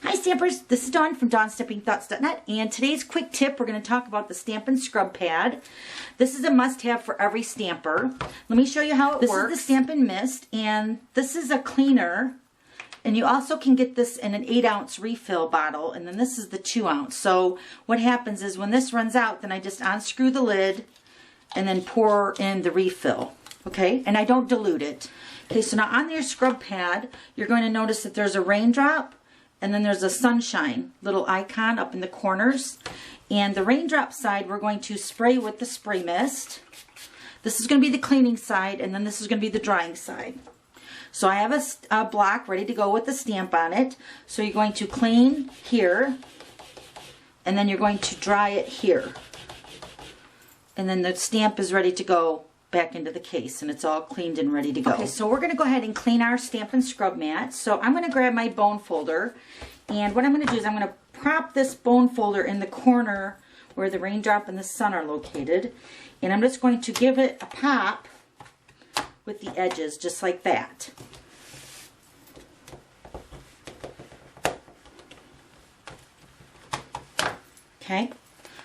Hi Stampers, this is Dawn from DawnStampingThoughts.net, and today's quick tip, we're going to talk about the Stampin Scrub Pad. This is a must-have for every stamper. Let me show you how it works. This is the Stampin' Mist, and this is a cleaner, and you also can get this in an 8-ounce refill bottle, and then this is the 2-ounce. So what happens is when this runs out, then I just unscrew the lid and then pour in the refill, okay? And I don't dilute it. Okay, so now on your scrub pad, you're going to notice that there's a raindrop, and then there's a sunshine little icon up in the corners. And the raindrop side we're going to spray with the spray mist. This is going to be the cleaning side, and then this is going to be the drying side. So I have a block ready to go with the stamp on it. So you're going to clean here, and then you're going to dry it here. And then the stamp is ready to go back into the case, and it's all cleaned and ready to go. Okay, so we're going to go ahead and clean our Stampin' Scrub mat. So I'm going to grab my bone folder, and what I'm going to do is I'm going to prop this bone folder in the corner where the raindrop and the sun are located, and I'm just going to give it a pop with the edges just like that. Okay,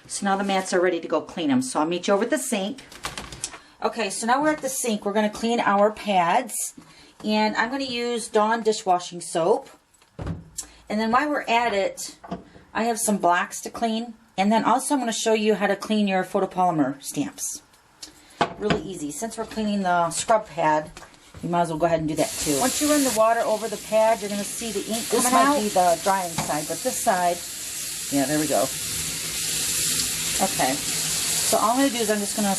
so now the mats are ready to go clean them. So I'll meet you over at the sink. Okay, so now we're at the sink. We're going to clean our pads, and I'm going to use Dawn dishwashing soap. And then while we're at it, I have some blocks to clean, and then also I'm going to show you how to clean your photopolymer stamps. Really easy. Since we're cleaning the scrub pad, you might as well go ahead and do that too. Once you run the water over the pad, you're going to see the ink coming out. This might be the drying side, but this side, yeah, there we go. Okay, so all I'm going to do is I'm just going to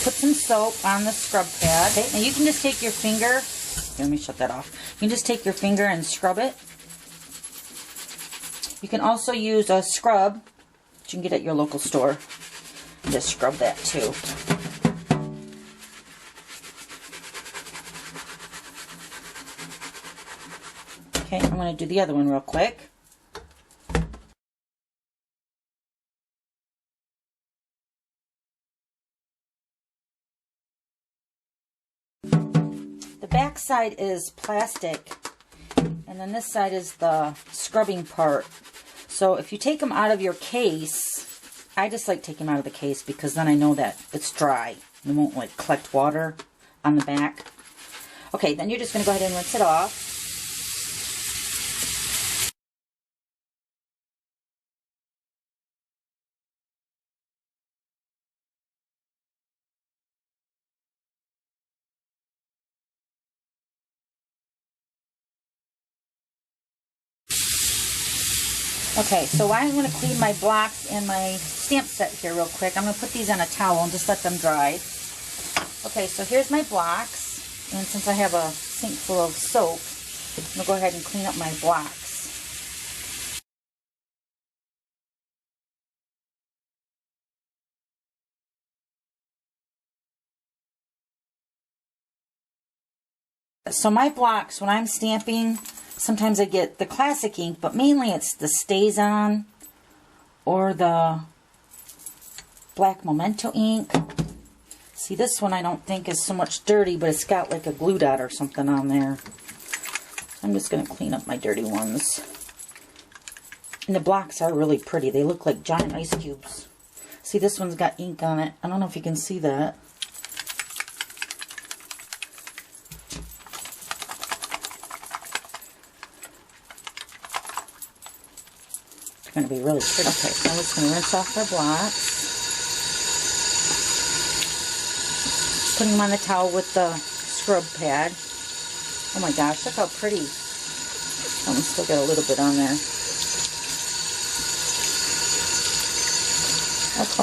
put some soap on the scrub pad. Okay, now you can just take your finger, here, let me shut that off. You can just take your finger and scrub it. You can also use a scrub that you can get at your local store. And just scrub that too. Okay, I'm going to do the other one real quick. The back side is plastic, and then this side is the scrubbing part. So if you take them out of your case, I just like taking them out of the case because then I know that it's dry. It won't like collect water on the back. Okay, then you're just going to go ahead and rinse it off. Okay, so I'm going to clean my blocks and my stamp set here real quick. I'm going to put these on a towel and just let them dry. Okay, so here's my blocks, and since I have a sink full of soap, I'm going to go ahead and clean up my blocks. So my blocks, when I'm stamping, sometimes I get the classic ink, but mainly it's the StazOn or the black Memento ink. See, this one I don't think is so much dirty, but it's got like a glue dot or something on there. I'm just going to clean up my dirty ones. And the blocks are really pretty. They look like giant ice cubes. See, this one's got ink on it. I don't know if you can see that. Going to be really pretty. Okay, so I'm just going to rinse off our blocks. Putting them on the towel with the scrub pad. Oh my gosh, look how pretty. I'm still got a little bit on there.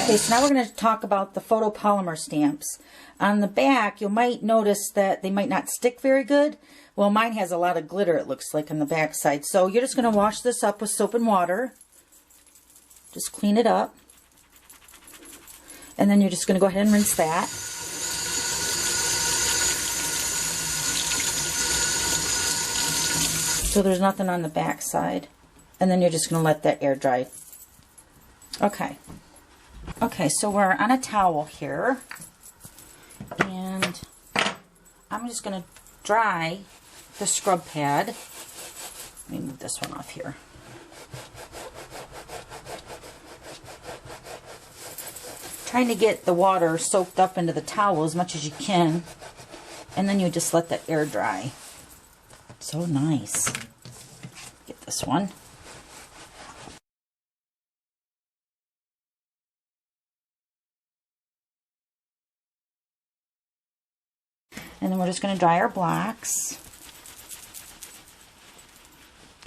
Okay, so now we're going to talk about the photopolymer stamps. On the back, you might notice that they might not stick very good. Well, mine has a lot of glitter, it looks like, on the back side. So you're just going to wash this up with soap and water. Just clean it up. And then you're just going to go ahead and rinse that. So there's nothing on the back side. And then you're just going to let that air dry. Okay. Okay, so we're on a towel here. And I'm just going to dry the scrub pad. Let me move this one off here. trying to get the water soaked up into the towel as much as you can, and then you just let that air dry. So nice. Get this one. And then we're just going to dry our blocks.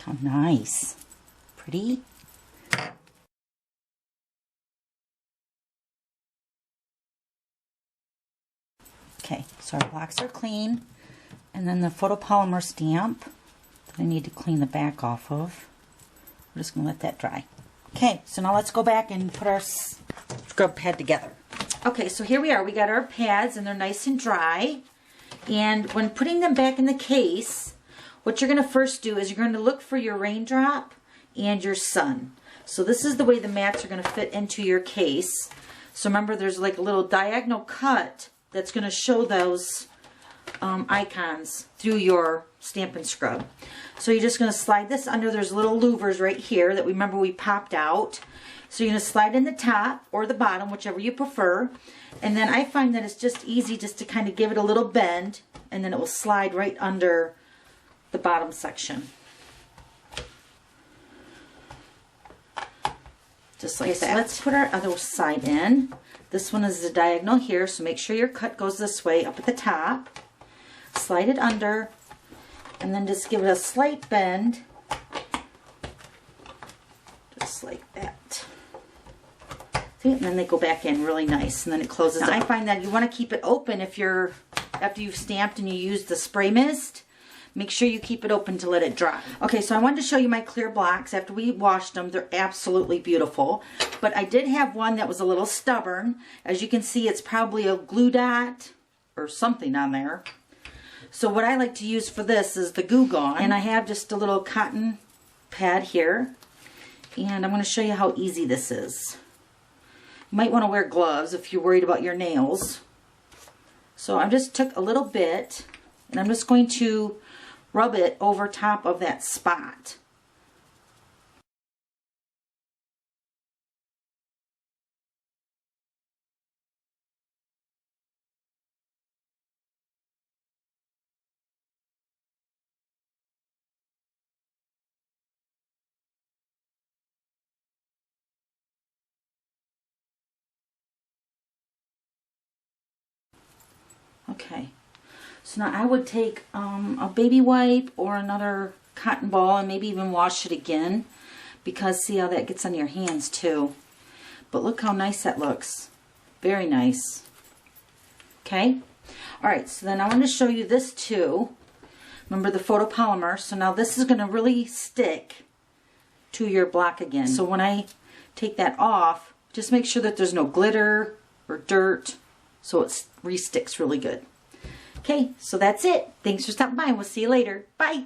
How nice. Pretty. Okay, so our blocks are clean. And then the photopolymer stamp that I need to clean the back off of. We're just going to let that dry. Okay, so now let's go back and put our scrub pad together. Okay, so here we are. We got our pads and they're nice and dry. And when putting them back in the case, what you're going to first do is you're going to look for your raindrop and your sun. So this is the way the mats are going to fit into your case. So remember, there's like a little diagonal cut that's going to show those icons through your Stampin' Scrub. So you're just going to slide this under. There's little louvers right here that remember we popped out. So you're going to slide in the top or the bottom, whichever you prefer. And then I find that it's just easy just to kind of give it a little bend, and then it will slide right under the bottom section. Just like that. So let's put our other side in. This one is the diagonal here, so make sure your cut goes this way up at the top. Slide it under, and then just give it a slight bend. Just like that. See, and then they go back in really nice, and then it closes. Now, I find that you want to keep it open if you're, after you've stamped and you use the spray mist, make sure you keep it open to let it dry. Okay, so I wanted to show you my clear blocks. After we washed them, they're absolutely beautiful. But I did have one that was a little stubborn. As you can see, it's probably a glue dot or something on there. So what I like to use for this is the Goo Gone. And I have just a little cotton pad here. And I'm going to show you how easy this is. You might want to wear gloves if you're worried about your nails. So I just took a little bit, and I'm just going to rub it over top of that spot. Okay, so now I would take a baby wipe or another cotton ball and maybe even wash it again, because see how that gets on your hands too. But look how nice that looks. Very nice. Okay, alright, so then I want to show you this too. Remember the photopolymer, so now this is going to really stick to your block again. So when I take that off, just make sure that there's no glitter or dirt, so it re-sticks really good. Okay, so that's it. Thanks for stopping by, and we'll see you later. Bye!